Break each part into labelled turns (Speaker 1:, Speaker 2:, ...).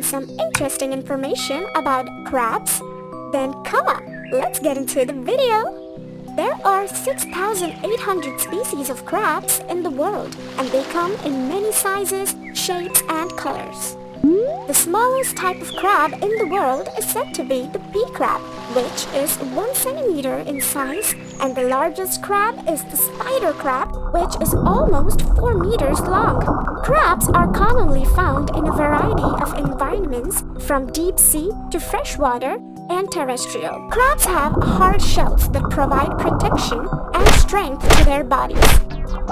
Speaker 1: want some interesting information about crabs? Then come on, let's get into the video! There are 6,800 species of crabs in the world, and they come in many sizes, shapes, and colors. The smallest type of crab in the world is said to be the pea crab, which is 1 centimeter in size, and the largest crab is the spider crab, which is almost 4 meters long. Crabs are commonly found in a variety of environments, from deep sea to freshwater and terrestrial. Crabs have hard shells that provide protection and strength to their bodies.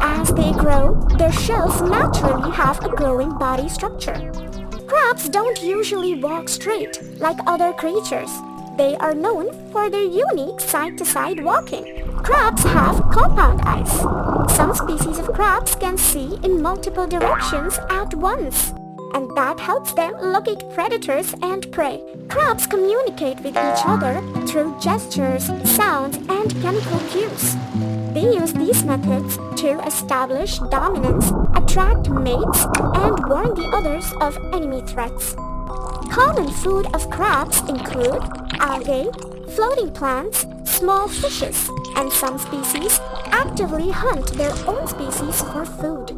Speaker 1: As they grow, their shells naturally have a growing body structure. Crabs don't usually walk straight like other creatures. They are known for their unique side-to-side walking. Crabs have compound eyes. Some species of crabs can see in multiple directions at once, and that helps them locate predators and prey. Crabs communicate with each other through gestures, sounds, and chemical cues. They use these methods to establish dominance, attract mates, and warn the others of enemy threats. Common food of crabs include algae, floating plants, small fishes, and some species actively hunt their own species for food.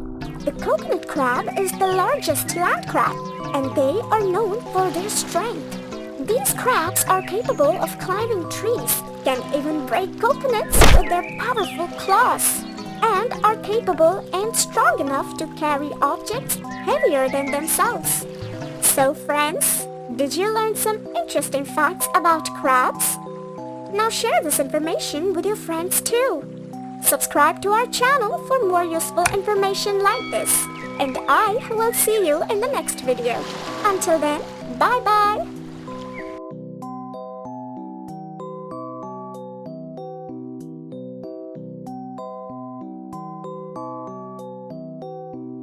Speaker 1: The coconut crab is the largest land crab, and they are known for their strength. These crabs are capable of climbing trees, can even break coconuts with their powerful claws, and are capable and strong enough to carry objects heavier than themselves. So friends, did you learn some interesting facts about crabs? Now share this information with your friends too. Subscribe to our channel for more useful information like this. And I will see you in the next video. Until then, bye-bye!